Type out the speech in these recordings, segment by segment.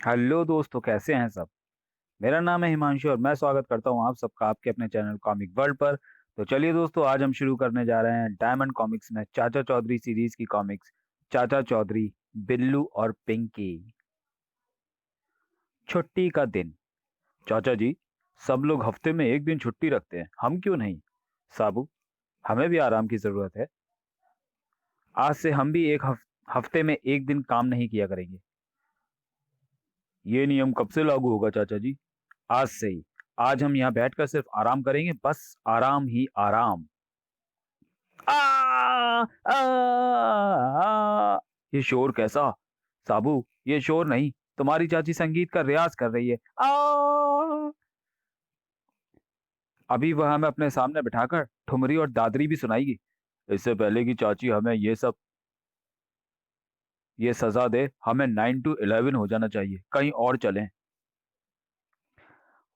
Hello दोस्तों, कैसे हैं सब। मेरा नाम है हिमांशु और मैं स्वागत करता हूं आप सबका आपके अपने चैनल कॉमिक वर्ल्ड पर। तो चलिए दोस्तों, आज हम शुरू करने जा रहे हैं डायमंड कॉमिक्स में चाचा चौधरी सीरीज की कॉमिक्स, चाचा चौधरी, बिल्लू और पिंकी। छुट्टी का दिन। चाचा जी, सब लोग हफ्ते में एक दिन छुट्टी रखते हैं, हम क्यों नहीं। साबू, हमें भी आराम की जरूरत है। आज से हम भी एक हफ्ते में एक दिन काम नहीं किया करेंगे। ये नियम कब से लागू होगा चाचा जी। आज से ही। आज हम यहाँ बैठकर सिर्फ आराम करेंगे, बस आराम ही आराम। आ, आ, आ, ये शोर कैसा। साबू, ये शोर नहीं, तुम्हारी चाची संगीत का रियाज कर रही है। अभी वह हमें अपने सामने बिठाकर ठुमरी और दादरी भी सुनाएगी। इससे पहले कि चाची हमें ये सजा दे, हमें 9 to 11 हो जाना चाहिए, कहीं और चलें।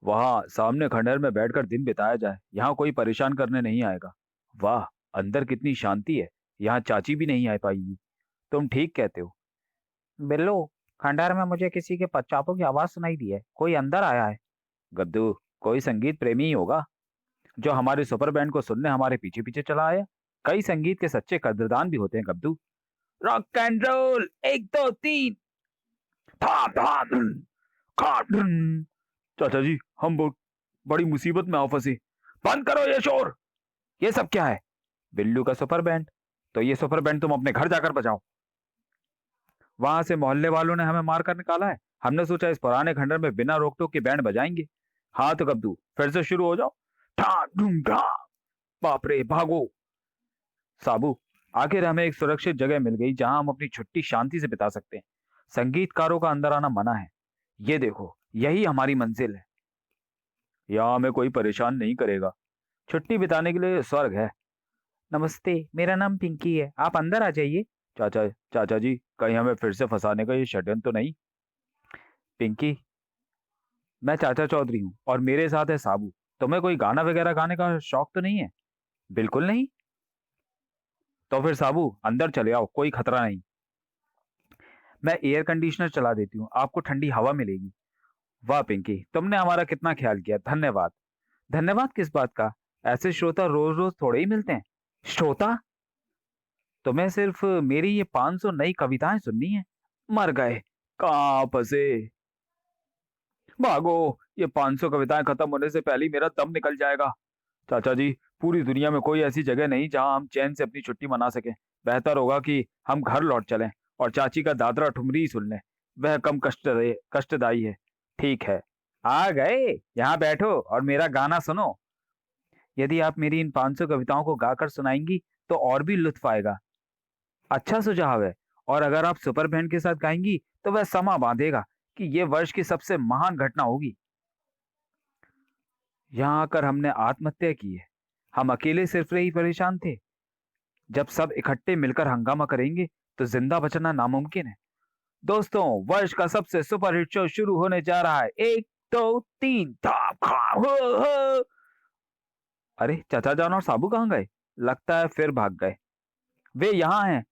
वहां सामने खंडहर में बैठकर दिन बिताया जाए, यहाँ कोई परेशान करने नहीं आएगा। वाह, अंदर कितनी शांति है। यहाँ चाची भी नहीं आ पाएगी। तुम ठीक कहते हो। बिल्लू, खंडहर में मुझे किसी के पच्चापों की आवाज सुनाई दी है, कोई अंदर आया है। गद्दू, कोई संगीत प्रेमी ही होगा जो हमारे सुपर बैंड को सुनने हमारे पीछे पीछे चला आया। कई संगीत के सच्चे कद्रदान भी होते हैं गद्दू। Rock and roll, 1 2 3। धाम धाम धुन, खाम धुन। चाचा जी, हम बहुत बड़ी मुसीबत में आ फंसे। बंद करो ये शोर। ये सब क्या है। बिल्लू का सुपर बैंड। तो ये सुपर बैंड तुम अपने घर जाकर बजाओ। वहां से मोहल्ले वालों ने हमें मार कर निकाला है। हमने सोचा इस पुराने खंडर में बिना रोक टोक के बैंड बजाएंगे। हाँ तो कब्दू, फिर से शुरू हो जाओ। ठा ढूम ढा। बाप रे, भागो। साबू, आखिर हमें एक सुरक्षित जगह मिल गई जहां हम अपनी छुट्टी शांति से बिता सकते हैं। संगीतकारों का अंदर आना मना है। ये देखो, यही हमारी मंजिल है। यहाँ हमें कोई परेशान नहीं करेगा। छुट्टी बिताने के लिए स्वर्ग है। नमस्ते, मेरा नाम पिंकी है, आप अंदर आ जाइए। चाचा चाचा जी, कहीं हमें फिर से फंसाने का ये षड्यंत्र तो नहीं। पिंकी, मैं चाचा चौधरी हूँ और मेरे साथ है साबू। तुम्हें कोई गाना वगैरह गाने का शौक तो नहीं है। बिल्कुल नहीं। तो फिर साबू, अंदर चले आओ, कोई खतरा नहीं। मैं एयर कंडीशनर चला देती हूँ, आपको ठंडी हवा मिलेगी। वाह पिंकी, तुमने हमारा कितना ख्याल किया, धन्यवाद। धन्यवाद किस बात का। ऐसे श्रोता रोज रोज थोड़े ही मिलते हैं। श्रोता, तुम्हें सिर्फ मेरी ये 500 नई कविताएं सुननी है। मर गए। कहाँ फंसे। भागो। ये 500 कविताएं खत्म होने से पहले ही मेरा दम निकल जाएगा। चाचा जी, पूरी दुनिया में कोई ऐसी जगह नहीं जहां हम चैन से अपनी छुट्टी मना सकें। बेहतर होगा कि हम घर लौट चलें और चाची का दादरा ठुमरी ही सुन लें। वह कम कष्टदायी है। ठीक है, आ गए। यहाँ बैठो और मेरा गाना सुनो। यदि आप मेरी इन 500 कविताओं को गाकर सुनाएंगी तो और भी लुत्फ आएगा। अच्छा सुझाव है। और अगर आप सुपर बैंड के साथ गाएंगी तो वह समा बांधेगा कि ये वर्ष की सबसे महान घटना होगी। यहाँ आकर हमने आत्महत्या की है। हम अकेले सिर्फ ही परेशान थे। जब सब इकट्ठे मिलकर हंगामा करेंगे तो जिंदा बचना नामुमकिन है। दोस्तों, वर्ष का सबसे सुपरहिट शो शुरू होने जा रहा है। 1 2 3 धाम खाम हो हो। अरे, चाचा जान और साबू कहाँ गए। लगता है फिर भाग गए। वे यहाँ हैं।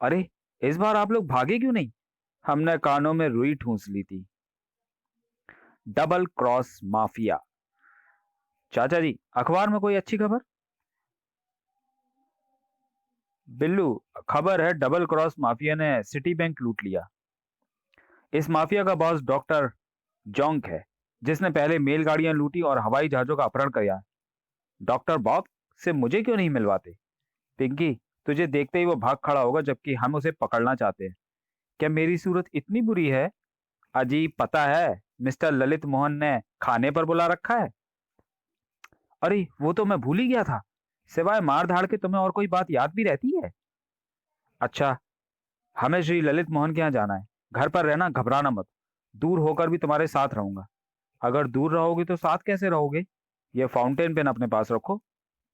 अरे, इस बार आप लोग भागे क्यों नहीं। हमने कानों में रुई ठूंस ली थी। Double cross mafia. चाचा जी, अखबार में कोई अच्छी खबर। बिल्लू, खबर है डबल क्रॉस माफिया ने सिटी बैंक लूट लिया। इस माफिया का बॉस डॉक्टर जोंक है, जिसने पहले मेल गाड़ियां लूटी और हवाई जहाजों का अपहरण किया। डॉक्टर बॉक से मुझे क्यों नहीं मिलवाते। पिंकी, तुझे देखते ही वो भाग खड़ा होगा जबकि हम उसे पकड़ना चाहते हैं। क्या मेरी सूरत इतनी बुरी है। अजीब, पता है मिस्टर ललित मोहन ने खाने पर बुला रखा है। अरे, वो तो मैं भूल ही गया था। सिवाय मार धाड़ के तुम्हें और कोई बात याद भी रहती है। अच्छा, हमें श्री ललित मोहन के यहाँ जाना है। घर पर रहना, घबराना मत। दूर होकर भी तुम्हारे साथ रहूंगा। अगर दूर रहोगे तो साथ कैसे रहोगे। ये फाउंटेन पेन अपने पास रखो।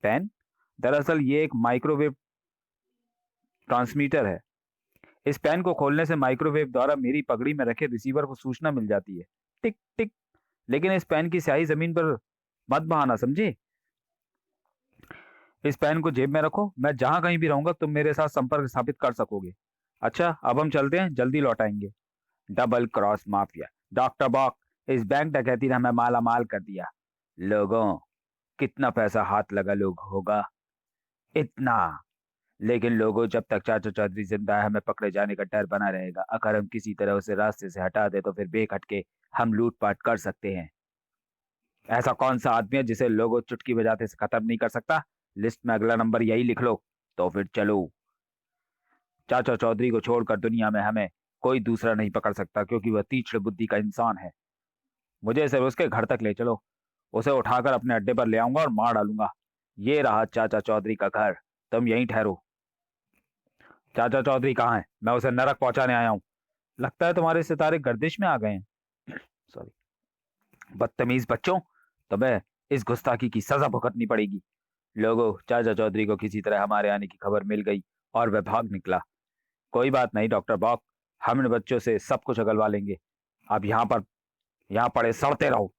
पेन, दरअसल ये एक माइक्रोवेव ट्रांसमीटर है। इस पेन को खोलने से माइक्रोवेव द्वारा मेरी पगड़ी में रखे रिसीवर को सूचना मिल जाती है। टिक टिक। लेकिन इस पेन की स्याही जमीन पर मत बहाना, समझे। इस पेन को जेब में रखो। मैं जहां कहीं भी रहूंगा तुम मेरे साथ संपर्क स्थापित कर सकोगे। अच्छा, अब हम चलते हैं, जल्दी लौट आएंगे। Double cross mafia. डॉक्टर बॉक, इस बैंक डकैती ने हमें माला माल कर दिया। लोगों, कितना पैसा हाथ लगा लोग होगा? इतना। लेकिन लोगों, जब तक चाचा चौधरी जिंदा है हमें पकड़े जाने का डर बना रहेगा। अगर हम किसी तरह उसे रास्ते से हटा दे तो फिर बेखटके हम लूटपाट कर सकते हैं। ऐसा कौन सा आदमी है जिसे लोगों चुटकी बजाते से खत्म नहीं कर सकता? लिस्ट में अगला नंबर यही लिख लो। तो फिर चलो। चाचा चौधरी को छोड़कर दुनिया में हमें कोई दूसरा नहीं पकड़ सकता, क्योंकि वह तीक्ष्ण बुद्धि का इंसान है। मुझे सिर्फ उसके घर तक ले चलो। उसे उठाकर अपने अड्डे पर ले आऊंगा और मार डालूंगा। ये रहा चाचा चौधरी का घर। तुम यहीं ठहरो। चाचा चौधरी कहाँ है? मैं उसे नरक पहुंचाने आया हूँ। लगता है तुम्हारे सितारे गर्दिश में आ गए हैं। सॉरी। बदतमीज बच्चों, तुम्हें इस गुस्ताखी की सजा भुगतनी पड़ेगी। लोगों, चाचा चौधरी को किसी तरह हमारे आने की खबर मिल गई और वह भाग निकला। कोई बात नहीं डॉक्टर बॉक, हम इन बच्चों से सब कुछ अगलवा लेंगे। अब यहाँ पड़े सड़ते रहो।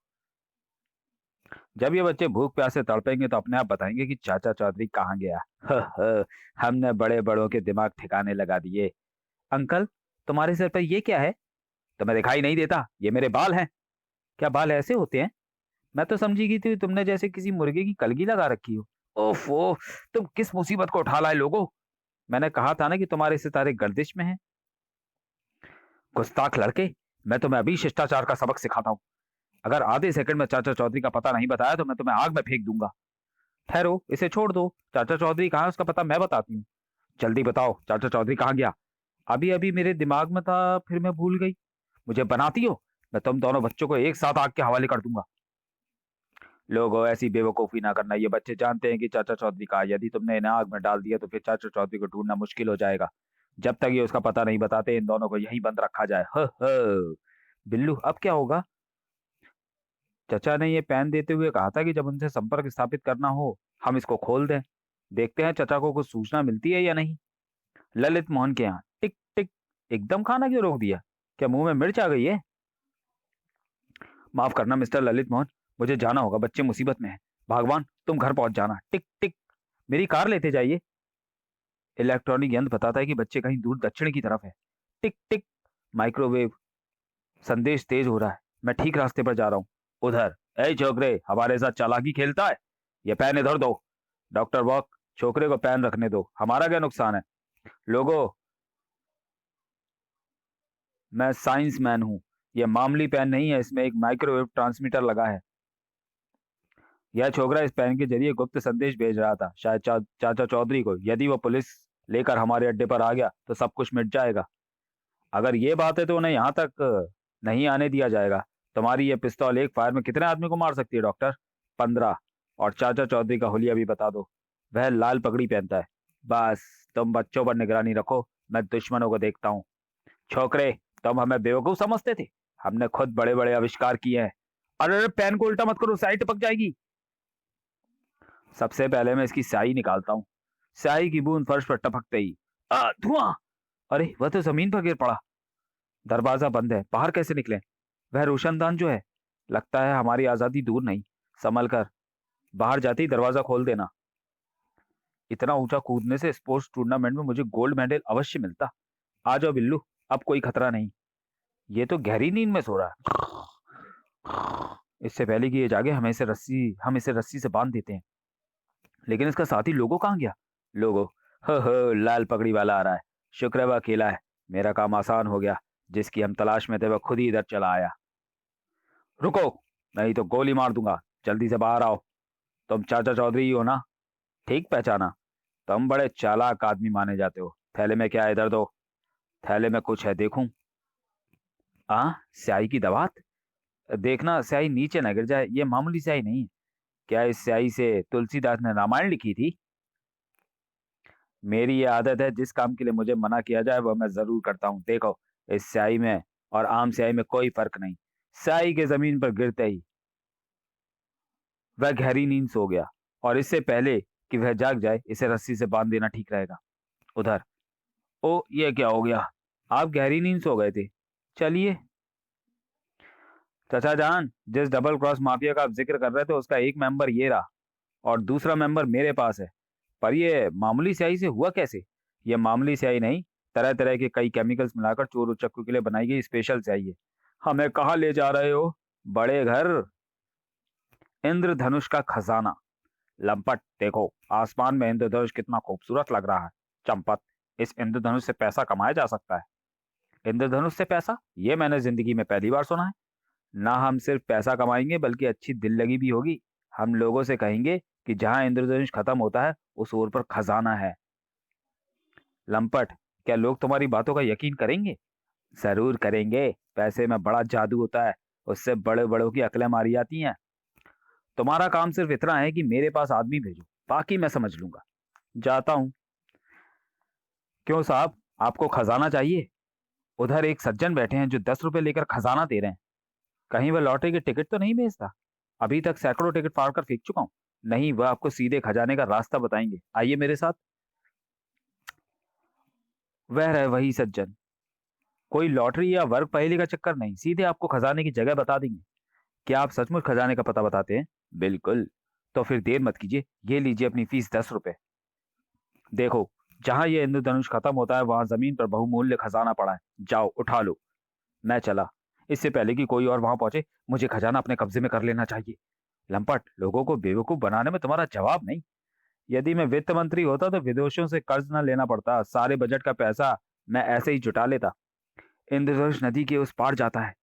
जब ये बच्चे भूख प्यास से तड़पेंगे तो अपने आप बताएंगे कि चाचा चौधरी कहाँ गया। हमने बड़े बड़ों के दिमाग ठिकाने लगा दिए। अंकल, तुम्हारे सर पर ये क्या है? तुम्हें दिखाई नहीं देता? ये मेरे बाल हैं। क्या बाल ऐसे होते हैं? मैं तो समझी की थी तुमने जैसे किसी मुर्गे की कलगी लगा रखी हो। ओफो, तुम किस मुसीबत को उठा लाए लोगों? मैंने कहा था ना कि तुम्हारे सितारे गर्दिश में हैं। गुस्ताख लड़के, मैं तुम्हें अभी शिष्टाचार का सबक सिखाता हूँ। अगर आधे सेकंड में चाचा चौधरी का पता नहीं बताया तो मैं तुम्हें आग में फेंक दूंगा। ठहरो, इसे छोड़ दो। चाचा चौधरी कहाँ है उसका पता मैं बताती हूँ। जल्दी बताओ, चाचा चौधरी कहाँ गया? अभी अभी मेरे दिमाग में था, फिर मैं भूल गई। मुझे बनाती हो? मैं तुम दोनों बच्चों को एक साथ आग के हवाले कर दूंगा। लोगों, ऐसी बेवकूफी ना करना। ये बच्चे जानते हैं कि चाचा चौधरी कहाँ है। यदि तुमने इन्हें आग में डाल दिया तो फिर चाचा चौधरी को ढूंढना मुश्किल हो जाएगा। जब तक ये उसका पता नहीं बताते इन दोनों को यहीं बंद रखा जाए। ह बिल्लू, अब क्या होगा? चचा ने ये पेन देते हुए कहा था कि जब उनसे संपर्क स्थापित करना हो हम इसको खोल दें। देखते हैं चचा को कुछ सूचना मिलती है या नहीं। ललित मोहन के यहाँ टिक टिक। एकदम खाना क्यों रोक दिया? क्या मुंह में मिर्च आ गई है? माफ करना मिस्टर ललित मोहन, मुझे जाना होगा। बच्चे मुसीबत में हैं। भगवान, तुम घर पहुंच जाना। टिक टिक। मेरी कार लेते जाइए। इलेक्ट्रॉनिक यंत्र बताता है कि बच्चे कहीं दूर दक्षिण की तरफ है। टिक टिक। माइक्रोवेव संदेश तेज हो रहा है। मैं ठीक रास्ते पर जा रहा हूँ। उधर। ए छोकरे, हमारे साथ चालाकी खेलता है? ये पेन इधर दो। डॉक्टर वॉक, छोकरे को पेन रखने दो, हमारा क्या नुकसान है? लोगों, मैं साइंस मैन हूँ। यह मामूली पेन नहीं है, इसमें एक माइक्रोवेव ट्रांसमीटर लगा है। यह छोकरा इस पेन के जरिए गुप्त संदेश भेज रहा था, शायद चाचा चौधरी को। यदि वो पुलिस लेकर हमारे अड्डे पर आ गया तो सब कुछ मिट जाएगा। अगर ये बात है तो उन्हें यहाँ तक नहीं आने दिया जाएगा। तुम्हारी ये पिस्तौल एक फायर में कितने आदमी को मार सकती है डॉक्टर? 15। और चाचा चौधरी का हुलिया भी बता दो। वह लाल पगड़ी पहनता है। बस, तुम बच्चों पर निगरानी रखो, मैं दुश्मनों को देखता हूँ। छोकरे, तुम हमें बेवकूफ समझते थे? हमने खुद बड़े बड़े आविष्कार किए हैं। अरे अरे, पेन को उल्टा मत करो, स्याही टपक जाएगी। सबसे पहले मैं इसकी स्याही निकालता हूँ। स्याही की बूंद फर्श पर टपकते ही धुआं। अरे, वह तो जमीन पर गिर पड़ा। दरवाजा बंद है, बाहर कैसे निकले? वह रोशनदान जो है। लगता है हमारी आजादी दूर नहीं। संभल कर। बाहर जाते ही दरवाजा खोल देना। इतना ऊंचा कूदने से स्पोर्ट्स टूर्नामेंट में मुझे गोल्ड मेडल अवश्य मिलता। आ जाओ बिल्लू, अब कोई खतरा नहीं। ये तो गहरी नींद में सो रहा है। इससे पहले कि ये जागे हम इसे रस्सी से बांध देते हैं। लेकिन इसका साथी लोगो कहाँ गया? लोगो, हो लाल पगड़ी वाला आ रहा है। शुक्र है वह अकेला है। मेरा काम आसान हो गया। जिसकी हम तलाश में थे वह खुद ही इधर चला आया। रुको, नहीं तो गोली मार दूंगा। जल्दी से बाहर आओ। तुम चाचा चौधरी ही हो ना? ठीक पहचाना। तुम बड़े चालाक आदमी माने जाते हो। थैले में क्या है इधर दो। थैले में कुछ है, देखूं? स्याही की दवात। देखना स्याही नीचे न गिर जाए। ये मामूली स्याही नहीं है। क्या इस स्याही से तुलसीदास ने रामायण लिखी थी? मेरी ये आदत है, जिस काम के लिए मुझे मना किया जाए वह मैं जरूर करता हूँ। देखो, इस स्याही में और आम स्याही में कोई फर्क नहीं। स्याही के जमीन पर गिरते ही वह गहरी नींद सो गया। और इससे पहले कि वह जाग जाए इसे रस्सी से बांध देना ठीक रहेगा। उधर। ओ, ये क्या हो गया? आप गहरी नींद सो गए थे। चलिए। चचा जान, जिस डबल क्रॉस माफिया का आप जिक्र कर रहे थे उसका एक मेंबर ये रहा और दूसरा मेंबर मेरे पास है। पर ये मामूली स्याही से हुआ कैसे? ये मामूली स्याही नहीं, तरह तरह के कई केमिकल्स मिलाकर चोर उचक्कों के लिए बनाई गई स्पेशल स्याही है। हमें कहाँ ले जा रहे हो? बड़े घर? इंद्रधनुष का खजाना। लंपट, देखो आसमान में इंद्रधनुष कितना खूबसूरत लग रहा है। चंपत, इस इंद्रधनुष से पैसा कमाया जा सकता है। इंद्रधनुष से पैसा? ये मैंने जिंदगी में पहली बार सुना है। ना हम सिर्फ पैसा कमाएंगे बल्कि अच्छी दिल लगी भी होगी। हम लोगों से कहेंगे कि जहां इंद्रधनुष खत्म होता है उस ओर पर खजाना है। लंपट, क्या लोग तुम्हारी बातों का यकीन करेंगे? जरूर करेंगे। पैसे में बड़ा जादू होता है। उससे बड़े बड़ों की अकलें मारी जाती हैं। तुम्हारा काम सिर्फ इतना है कि मेरे पास आदमी भेजो, बाकी मैं समझ लूंगा। जाता हूँ। क्यों साहब, आपको खजाना चाहिए? उधर एक सज्जन बैठे हैं जो 10 रुपए लेकर खजाना दे रहे हैं। कहीं वह लॉटरी की टिकट तो नहीं बेचता? अभी तक सैकड़ों टिकट फाड़ कर फेंक चुका हूँ। नहीं, वह आपको सीधे खजाने का रास्ता बताएंगे। आइए मेरे साथ। वह रहे वही सज्जन। कोई लॉटरी या वर्ग पहेली का चक्कर नहीं, सीधे आपको खजाने की जगह बता देंगे। क्या आप सचमुच खजाने का पता बताते हैं? बिल्कुल। तो फिर देर मत कीजिए, ये लीजिए अपनी फीस 10 रुपए। देखो, जहां ये इंद्रधनुष खत्म होता है वहां जमीन पर बहुमूल्य खजाना पड़ा है। जाओ उठा लो। मैं चला। इससे पहले कि कोई और वहां पहुंचे, मुझे खजाना अपने कब्जे में कर लेना चाहिए। लंपट, लोगों को बेवकूफ बनाने में तुम्हारा जवाब नहीं। यदि मैं वित्त मंत्री होता तो विदेशों से कर्ज न लेना पड़ता, सारे बजट का पैसा मैं ऐसे ही जुटा लेता। इंद्रधनुष नदी के उस पार जाता है।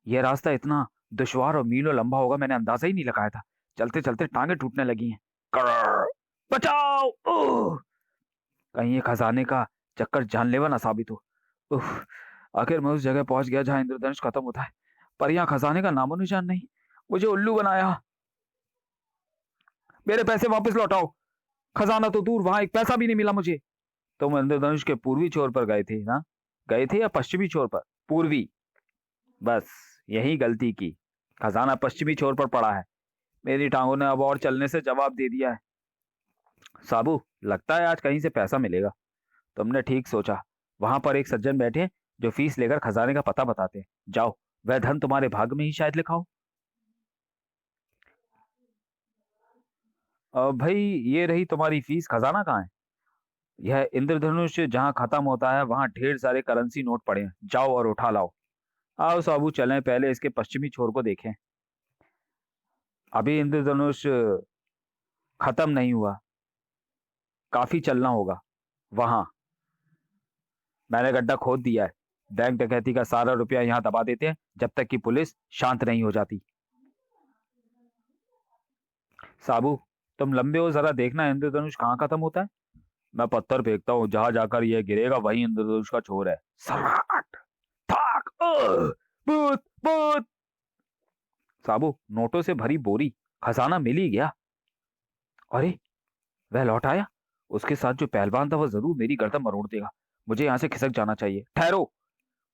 यह रास्ता इतना दुश्वार और मीलों लंबा होगा, मैंने अंदाजा ही नहीं लगाया था। चलते चलते टांगे टूटने लगी हैं। कर्र! बचाओ! ओह! कहीं ये खजाने का चक्कर जानलेवा ना साबित हो। उफ! आखिर मैं उस जगह पहुंच गया जहां इंद्रधनुष खत्म होता है, पर यहाँ खजाने का नामो निशान नहीं। मुझे उल्लू बनाया। मेरे पैसे वापस लौटाओ। खजाना तो दूर, वहां एक पैसा भी नहीं मिला मुझे। तुम इंद्रधनुष के पूर्वी छोर पर गए थे ना? गए थे या पश्चिमी छोर पर? पूर्वी। बस, यही गलती की। खजाना पश्चिमी छोर पर पड़ा है। मेरी टांगों ने अब और चलने से जवाब दे दिया है। साबू, लगता है आज कहीं से पैसा मिलेगा। तुमने ठीक सोचा। वहां पर एक सज्जन बैठे हैं जो फीस लेकर खजाने का पता बताते हैं। जाओ, वह धन तुम्हारे भाग्य में ही शायद लिखा हो। भाई, ये रही तुम्हारी फीस। खजाना कहाँ है? यह इंद्रधनुष जहां खत्म होता है वहां ढेर सारे करेंसी नोट पड़े हैं। जाओ और उठा लाओ। आओ साबू, चलें, पहले इसके पश्चिमी छोर को देखें। अभी इंद्रधनुष खत्म नहीं हुआ, काफी चलना होगा। वहां मैंने गड्ढा खोद दिया है। बैंक डकैती का सारा रुपया यहाँ दबा देते हैं जब तक कि पुलिस शांत नहीं हो जाती। साबू, तुम लंबे हो, जरा देखना इंद्रधनुष कहाँ खत्म होता है। मैं पत्थर फेंकता हूँ, जहां जाकर यह गिरेगा वही इंद्रधनुष का छोर है। सराट! थाक! भूत! भूत! साबू, नोटों से भरी बोरी। खजाना मिल ही गया। अरे, वह लौट आया। उसके साथ जो पहलवान था वह जरूर मेरी गर्दन मरोड़ देगा। मुझे यहाँ से खिसक जाना चाहिए। ठहरो,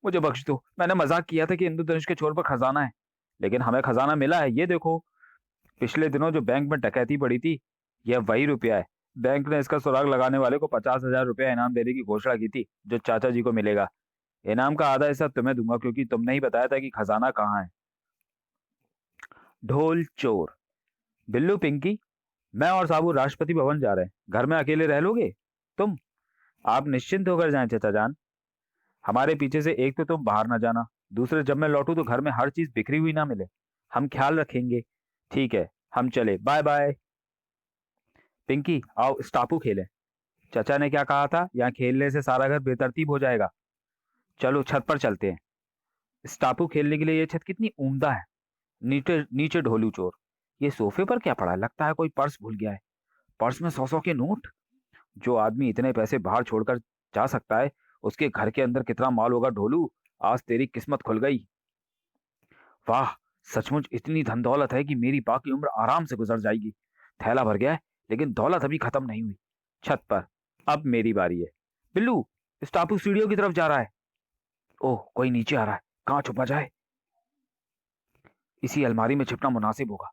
मुझे बख्श दो। मैंने मजाक किया था कि इंद्रधनुष के छोर पर खजाना है, लेकिन हमें खजाना मिला है। ये देखो, पिछले दिनों जो बैंक में डकैती पड़ी थी, यह वही रुपया है। बैंक ने इसका सुराग लगाने वाले को 50,000 रुपया इनाम देने की घोषणा की थी, जो चाचा जी को मिलेगा। इनाम का आधा हिस्सा तुम्हें दूंगा क्योंकि तुमने ही बताया था कि खजाना कहाँ है। ढोल चोर। बिल्लू, पिंकी, मैं और साबू राष्ट्रपति भवन जा रहे हैं। घर में अकेले रह लोगे तुम? आप निश्चिंत होकर जाएं चाचा जान। हमारे पीछे से एक तो तुम बाहर ना जाना, दूसरे जब मैं लौटू तो घर में हर चीज बिखरी हुई ना मिले। हम ख्याल रखेंगे। ठीक है, हम चले, बाय बाय। पिंकी, आओ इस टापू खेलें। चाचा ने क्या कहा था, यहाँ खेलने से सारा घर बेतरतीब हो जाएगा। चलो छत पर चलते हैं। इस टापू खेलने के लिए ये छत कितनी उम्दा है। नीचे नीचे ढोलू चोर। ये सोफे पर क्या पड़ा है? लगता है कोई पर्स भूल गया है। पर्स में 100-100 के नोट। जो आदमी इतने पैसे बाहर छोड़कर जा सकता है, उसके घर के अंदर कितना माल होगा। ढोलू, आज तेरी किस्मत खुल गई। वाह, सचमुच इतनी धन दौलत है कि मेरी बाकी उम्र आराम से गुजर जाएगी। थैला भर गया है, लेकिन दौलत अभी खत्म नहीं हुई। छत पर। अब मेरी बारी है। बिल्लू, इस टापू सीढ़ियों की तरफ जा रहा है। ओह, कोई नीचे आ रहा है। कहाँ छुपा जाए? इसी अलमारी में छिपना मुनासिब होगा।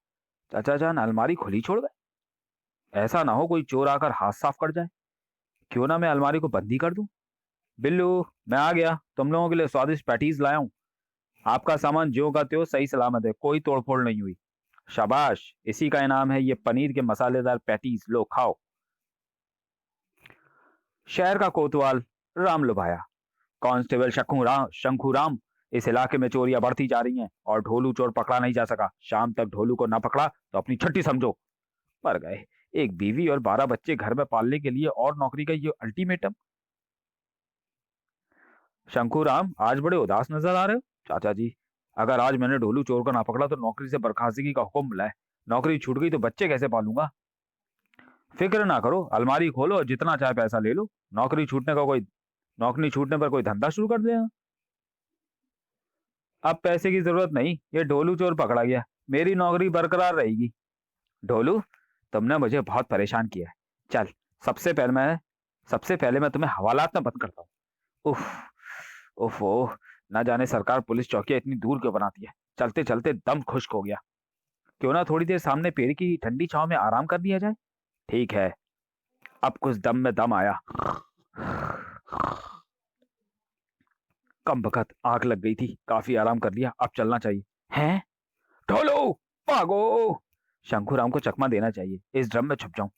चाचा जान अलमारी खुली छोड़ गए। ऐसा ना हो कोई चोर आकर हाथ साफ कर जाए। क्यों ना मैं अलमारी को बंद ही कर दूं। बिल्लू, मैं आ गया। तुम लोगों के लिए स्वादिष्ट पैटीज लाया हूं। आपका सामान ज्यों का त्यों सही सलामत है, कोई तोड़फोड़ नहीं हुई। शाबाश, इसी का इनाम है ये पनीर के मसालेदार पैटीज। लो खाओ। शहर का कोतवाल राम लुभाया। कांस्टेबल शंखू राम इस इलाके में चोरियां बढ़ती जा रही हैं और ढोलू चोर पकड़ा नहीं जा सका। शाम तक ढोलू को ना पकड़ा तो अपनी छुट्टी समझो। मर गए। एक बीवी और 12 बच्चे घर में पालने के लिए और नौकरी का ये अल्टीमेटम। शंकुराम आज बड़े उदास नजर आ रहे हो। चाचा जी, अगर आज मैंने ढोलू चोर को ना पकड़ा तो नौकरी से बर्खास्तगी का हुक्म मिला है। नौकरी छूट गई तो बच्चे कैसे पालूंगा। फिक्र ना करो, अलमारी खोलो और जितना चाहे पैसा ले लो। नौकरी छूटने का कोई नौकरी छूटने पर कोई धंधा शुरू कर देना। अब पैसे की जरूरत नहीं, ये ढोलू चोर पकड़ा गया, मेरी नौकरी बरकरार रहेगी। ढोलू, तुमने मुझे बहुत परेशान किया है। चल, सबसे पहले मैं सबसे पहले मैं तुम्हें हवालात में बंद करता हूँ। उफ, उफ ओह, ना जाने सरकार पुलिस चौकियां इतनी दूर क्यों बनाती है। चलते चलते दम खुश्क हो गया। क्यों ना थोड़ी देर सामने पेड़ की ठंडी छांव में आराम कर लिया जाए। ठीक है। अब कुछ दम में दम आया। कम बखत आग लग गई थी, काफी आराम कर लिया, अब चलना चाहिए। हैं? ढोलो, भागो। शंकुराम को चकमा देना चाहिए, इस ड्रम में छुप जाऊं।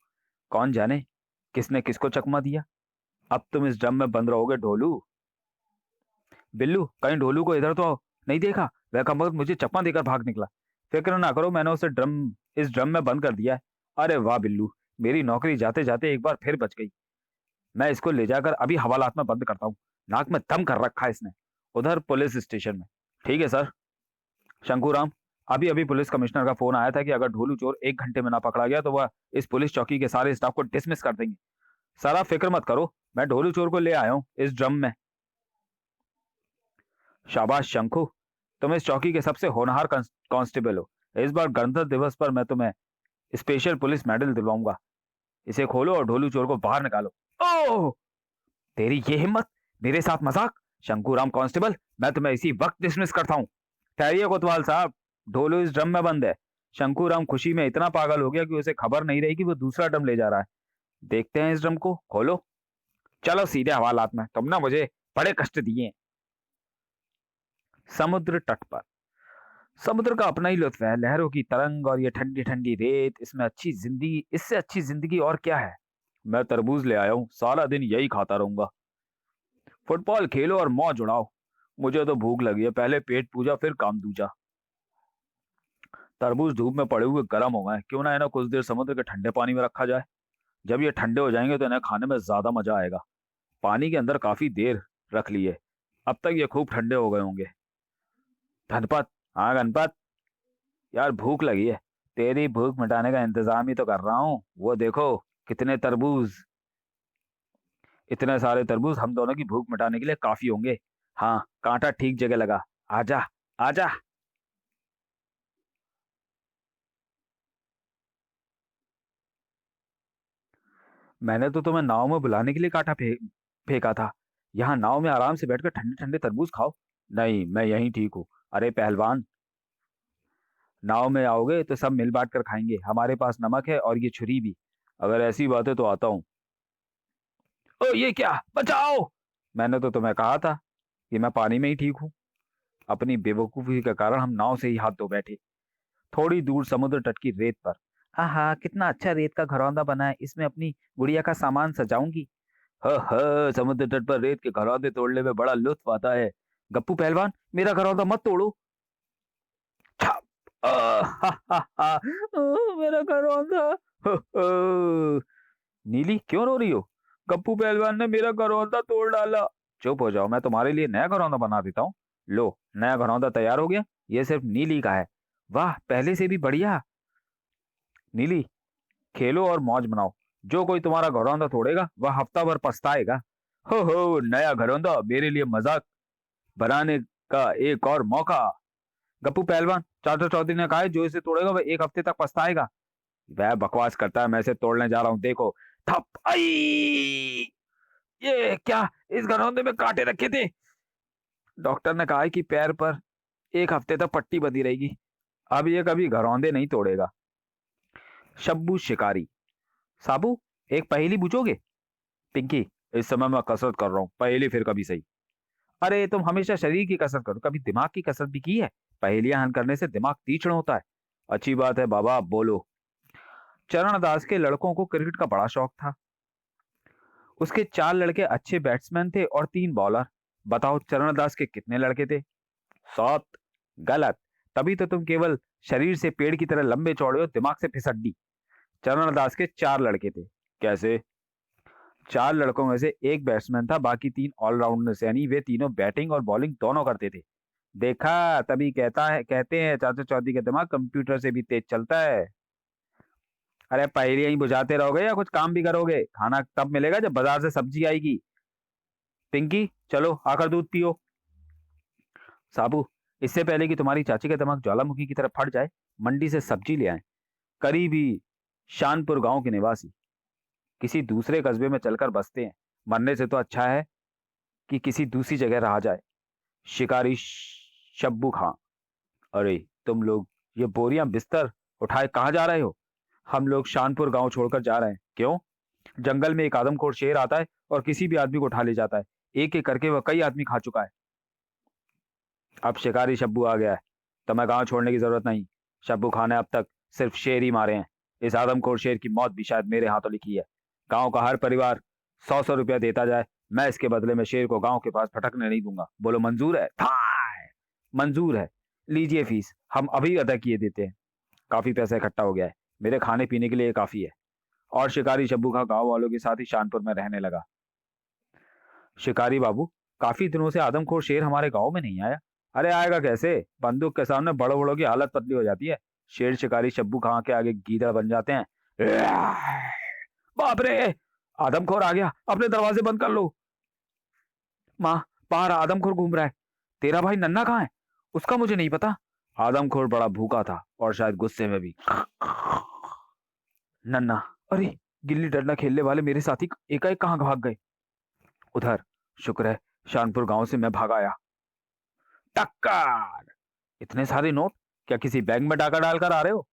कौन जाने किसने किसको चकमा दिया। अब तुम इस ड्रम में बंद रहोगे ढोलू। बिल्लू, कहीं ढोलू को इधर तो नहीं देखा। वह कमबख्त मुझे चकमा देकर भाग निकला। फिक्र ना करो, मैंने उसे इस ड्रम में बंद कर दिया है। अरे वाह बिल्लू, मेरी नौकरी जाते जाते एक बार फिर बच गई। मैं इसको ले जाकर अभी हवालात में बंद करता हूँ। नाक में दम कर रखा है इसने। उधर पुलिस स्टेशन में। ठीक है सर। शंकुराम, अभी अभी पुलिस कमिश्नर का फोन आया था कि अगर ढोलू चोर 1 घंटे में ना पकड़ा गया तो वह इस पुलिस चौकी के सारे स्टाफ को डिसमिस कर देंगे। सर आप फिक्र मत करो, मैं ढोलू चोर को ले आया हूँ इस ड्रम में। शाबाश शंकु, तुम इस चौकी के सबसे होनहार कांस्टेबल हो। इस बार गणतंत्र दिवस पर मैं तुम्हें स्पेशल पुलिस मेडल दिलवाऊंगा। इसे खोलो और ढोलू चोर को बाहर निकालो। ओह, तेरी ये हिम्मत, मेरे साथ मजाक। शंकुराम कांस्टेबल, मैं तुम्हें इसी वक्त डिसमिस करता हूँ। ठहरिए कोतवाल साहब, ढोलू इस ड्रम में बंद है। शंकुराम खुशी में इतना पागल हो गया कि उसे खबर नहीं रही कि वो दूसरा ड्रम ले जा रहा है। देखते हैं इस ड्रम को, खोलो। चलो सीधे हवालात में, तुमने मुझे बड़े कष्ट दिए। समुद्र तट पर। समुद्र का अपना ही लुत्फ है, लहरों की तरंग और ये ठंडी ठंडी रेत। इससे अच्छी जिंदगी और क्या है। मैं तरबूज ले आया हूँ, सारा दिन यही खाता रहूंगा। फुटबॉल खेलो और मौज उड़ाओ। मुझे तो भूख लगी है, पहले पेट पूजा फिर काम दूजा। तरबूज धूप में पड़े हुए गर्म हो गए, क्यों ना इन्हें कुछ देर समुद्र के ठंडे पानी में रखा जाए। जब ये ठंडे हो जाएंगे तो इन्हें खाने में ज्यादा मजा आएगा। पानी के अंदर काफी देर रख लिए, अब तक ये खूब ठंडे हो गए होंगे। धनपत, हाँ गणपत, यार भूख लगी है। तेरी भूख मिटाने का इंतजाम ही तो कर रहा हूँ। वो देखो कितने तरबूज, इतने सारे तरबूज हम दोनों की भूख मिटाने के लिए काफी होंगे। हाँ, कांटा ठीक जगह लगा। आजा, आजा। मैंने तो तुम्हें नाव में बुलाने के लिए फेंका था। यहाँ नाव में आराम से बैठकर ठंडे ठंडे तरबूज खाओ। नहीं, मैं यहीं ठीक हूँ। अरे पहलवान, नाव में आओगे तो सब मिल बांट कर खाएंगे। हमारे पास नमक है और ये छुरी भी। अगर ऐसी बात है तो आता हूँ। ओ ये क्या, बचाओ। मैंने तो तुम्हें कहा था कि मैं पानी में ही ठीक हूँ। अपनी बेवकूफी के कारण हम नाव से ही हाथ धो बैठे। थोड़ी दूर समुद्र तट की रेत पर। आहा, कितना अच्छा रेत का घरौंदा बना है, इसमें अपनी गुड़िया का सामान सजाऊंगी। ह, समुद्र तट पर रेत के घरौंदे तोड़ने में बड़ा लुत्फ आता है। गप्पू पहलवान, मेरा घरौंदा मत तोड़ो। छा, हा, हा, हा, मेरा घरौंदा। ह, ह। नीली क्यों रो रही हो। गप्पू पहलवान ने मेरा घरौंदा तोड़ डाला। चुप हो जाओ, मैं तुम्हारे लिए नया घरौंदा बना देता हूँ। लो, नया घरौंदा तैयार हो गया। ये सिर्फ नीली का है। वाह, पहले से भी बढ़िया। नीली, खेलो और मौज मनाओ। जो कोई तुम्हारा घरौंदा तोड़ेगा वह हफ्ता भर पछताएगा। हो, नया घरौंदा मेरे लिए मजाक बनाने का एक और मौका। गप्पू पहलवान, चाचा चौधरी ने कहा है जो इसे तोड़ेगा वह 1 हफ्ते तक पछताएगा। वह बकवास करता है, मैं इसे तोड़ने जा रहा हूँ, देखो। थप आई। ये क्या, इस घरौंदे में कांटे रखे थे। डॉक्टर ने कहा है कि पैर पर 1 हफ्ते तक पट्टी बंधी रहेगी। अब ये कभी घरौंदे नहीं तोड़ेगा। शब्बू शिकारी। साबू, एक पहेली पूछोगे। पिंकी, इस समय मैं कसरत कर रहा हूँ, पहेली फिर कभी सही। अरे तुम हमेशा शरीर की कसरत करो, कभी दिमाग की कसरत भी की है। पहेलियां हल करने से दिमाग तीक्ष्ण होता है। अच्छी बात है बाबा, बोलो। चरणदास के लड़कों को क्रिकेट का बड़ा शौक था। उसके 4 लड़के अच्छे बैट्समैन थे और 3 बॉलर। बताओ चरणदास के कितने लड़के थे। 7? गलत। तभी तो तुम केवल शरीर से पेड़ की तरह लंबे चौड़े हो, दिमाग से फिसड्डी। चरणदास के 4 लड़के थे। कैसे? 4 लड़कों में से एक बैट्समैन था, बाकी 3 ऑलराउंडर्स, यानी वे तीनों बैटिंग और बॉलिंग दोनों करते थे। देखा, तभी कहते हैं चाचा चौधरी का दिमाग कंप्यूटर से भी तेज चलता है। अरे पहेलियां ही बुझाते रहोगे या कुछ काम भी करोगे? खाना तब मिलेगा जब बाजार से सब्जी आएगी। पिंकी, चलो आकर दूध पियो। साबू, इससे पहले कि तुम्हारी चाची का दिमाग ज्वालामुखी की तरह फट जाए, मंडी से सब्जी ले आए। करीबी शानपुर गांव के निवासी किसी दूसरे कस्बे में चलकर बसते हैं। मरने से तो अच्छा है कि किसी दूसरी जगह रहा जाए। शिकारी शब्बू खां। अरे तुम लोग ये बोरियां बिस्तर उठाए कहाँ जा रहे हो? हम लोग शानपुर गांव छोड़कर जा रहे हैं। क्यों? जंगल में एक आदमखोर शेर आता है और किसी भी आदमी को उठा ले जाता है। एक एक करके वह कई आदमी खा चुका है। अब शिकारी शब्बू आ गया है, तुम्हें गांव छोड़ने की जरूरत नहीं। शब्बू खान ने अब तक सिर्फ शेर ही मारे हैं। इस आदमखोर शेर की मौत भी शायद मेरे हाथों लिखी है। गांव का हर परिवार 100-100 रुपया देता जाए, मैं इसके बदले में शेर को गांव के पास भटकने नहीं दूंगा। बोलो मंजूर है? थाय! मंजूर है। लीजिए फीस, हम अभी अदा किए देते हैं। काफी पैसा इकट्ठा हो गया है, मेरे खाने पीने के लिए काफी है। और शिकारी शब्बू खां गांव वालों के साथ ही शानपुर में रहने लगा। शिकारी बाबू, काफी दिनों से आदमखोर शेर हमारे गांव में नहीं आया। अरे आएगा कैसे? बंदूक के सामने बड़ों बड़ों की हालत पतली हो जाती है। शेर शिकारी शब्बू खां के आगे गीदड़ बन जाते हैं। बाप रे, आदमखोर आ गया, अपने दरवाजे बंद कर लो। माँ, बाहर आदमखोर घूम रहा है। तेरा भाई नन्ना कहाँ है? उसका मुझे नहीं पता। आदमखोर बड़ा भूखा था और शायद गुस्से में भी। नन्ना, अरे गिल्ली डंडा खेलने वाले मेरे साथी एकाएक कहाँ भाग गए? उधर। शुक्र है शानपुर गांव से मैं भाग आया। टक्कर! इतने सारे नोट? क्या किसी बैंक में डाका डालकर आ रहे हो?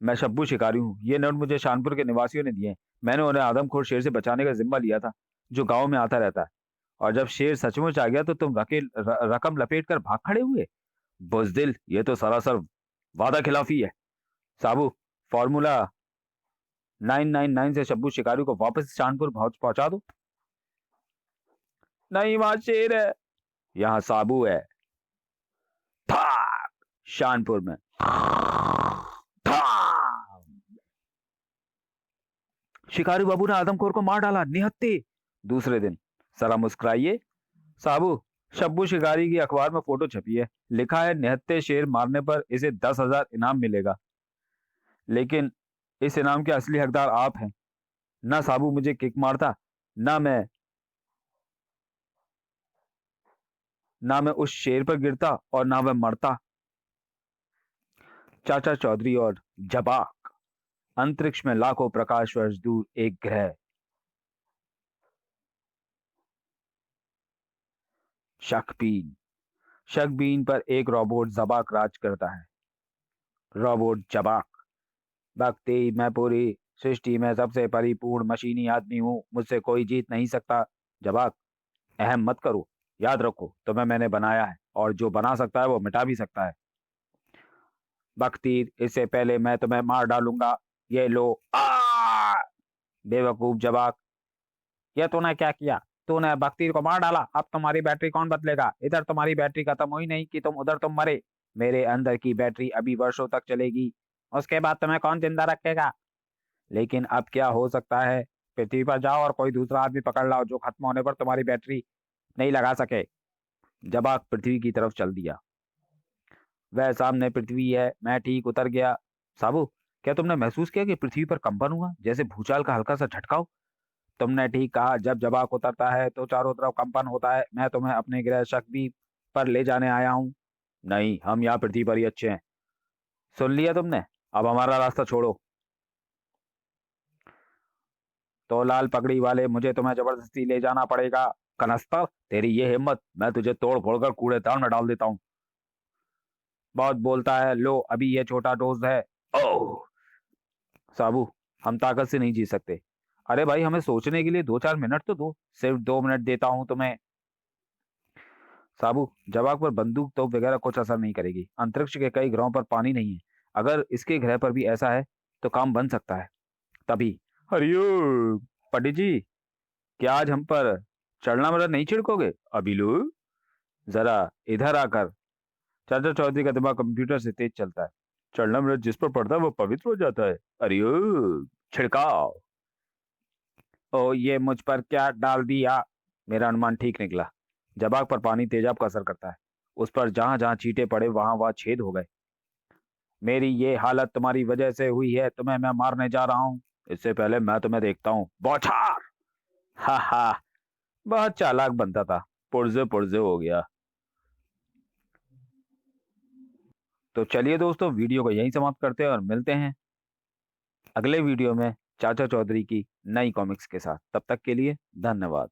मैं शब्बू शिकारी हूँ। ये नोट मुझे शानपुर के निवासियों ने दिए हैं। मैंने उन्हें आदमखोर शेर से बचाने का जिम्मा लिया था, जो गांव में आता रहता है। और जब शेर सचमुच आ गया तो तुम रकम लपेट कर भाग खड़े हुए। बुजदिल, ये तो सरासर वादा खिलाफी है। साबू, फॉर्मूला 999 से शब्बू शिकारी को वापस शानपुर पहुंचा दो। नहीं, वहां शेर है। यहाँ साबू है। ठाक! शानपुर में। ठाक! शिकारी बाबू ने आदमखोर को मार डाला, निहत्थे। दूसरे दिन। जरा मुस्कुराइए। साबू, शब्बू शिकारी की अखबार में फोटो छपी है। लिखा है निहत्थे शेर मारने पर इसे 10,000 इनाम मिलेगा। लेकिन इस इनाम के असली हकदार आप हैं। ना साबू मुझे किक मारता, ना मैं ना मैं उस शेर पर गिरता, और ना वह मरता। चाचा चौधरी और जबाक। अंतरिक्ष में लाखों प्रकाश वर्ष दूर एक ग्रह। शकबीन। शकबीन पर एक रोबोट जबाक राज करता है। रोबोट जबाक। भक्ति, मैं पूरी सृष्टि में सबसे परिपूर्ण मशीनी आदमी हूँ, मुझसे कोई जीत नहीं सकता। जबाक, अहम मत करो। याद रखो, तुम्हें मैंने बनाया है, और जो बना सकता है वो मिटा भी सकता है। भक्ति, इससे पहले मैं तुम्हें मार डालूंगा। ये लो। आ! बेवकूफ जवाक, ये तूने क्या किया? तूने भक्ति को मार डाला। अब तुम्हारी बैटरी कौन बदलेगा? इधर तुम्हारी बैटरी खत्म हुई नहीं कि उधर तुम मरे। मेरे अंदर की बैटरी अभी वर्षों तक चलेगी, उसके बाद तुम्हें कौन जिंदा रखेगा? लेकिन अब क्या हो सकता है? पृथ्वी पर जाओ और कोई दूसरा आदमी पकड़ लाओ जो खत्म होने पर तुम्हारी बैटरी नहीं लगा सके। जवाक पृथ्वी की तरफ चल दिया। वह सामने पृथ्वी है, मैं ठीक उतर गया। साबू, क्या तुमने महसूस किया कि पृथ्वी पर कंपन हुआ, जैसे भूचाल का हल्का सा झटका हो? तुमने ठीक कहा, जब जवाक उतरता है तो चारों तरफ कंपन होता है। मैं तुम्हें अपने ग्रह शक्ति पर ले जाने आया हूँ। नहीं, हम यहाँ पृथ्वी पर ही अच्छे हैं। सुन लिया तुमने? अब हमारा रास्ता छोड़ो। तो लाल पगड़ी वाले, मुझे तुम्हें जबरदस्ती ले जाना पड़ेगा। कनस्तर, तेरी ये हिम्मत, मैं तुझे तोड़ फोड़ कर कूड़ेदान में डाल देता हूँ। बहुत बोलता है, लो अभी ये छोटा डोज है। ओह! साबू, हम ताकत से नहीं जी सकते। अरे भाई, हमें सोचने के लिए 2-4 मिनट तो दो। सिर्फ 2 मिनट देता हूं तुम्हें। साबू, जवाब पर बंदूक तोप वगैरह कुछ असर नहीं करेगी। अंतरिक्ष के कई ग्रहों पर पानी नहीं है। अगर इसके ग्रह पर भी ऐसा है तो काम बन सकता है। तभी। हरिओम पंडित जी, क्या आज हम पर चढ़ना मरना नहीं छिड़कोगे? अभी लो, जरा इधर आकर चाचा चौधरी का दिमाग कंप्यूटर से तेज चलता है। चढ़ना जिस पर पड़ता है वो पवित्र हो जाता है। अरे ओ, छिड़काव। ओ ये मुझ पर क्या डाल दिया। मेरा अनुमान ठीक निकला। जब आग पर पानी तेजाब का असर करता है, उस पर जहां जहां चींटे पड़े वहां वहां छेद हो गए। मेरी ये हालत तुम्हारी वजह से हुई है, तुम्हें मैं मारने जा रहा हूँ। इससे पहले मैं तुम्हें देखता हूँ, बौछार। हा हा। बहुत चालाक बनता था, पुर्जे पुर्जे हो गया। तो चलिए दोस्तों, वीडियो को यहीं समाप्त करते हैं और मिलते हैं अगले वीडियो में चाचा चौधरी की नई कॉमिक्स के साथ। तब तक के लिए धन्यवाद।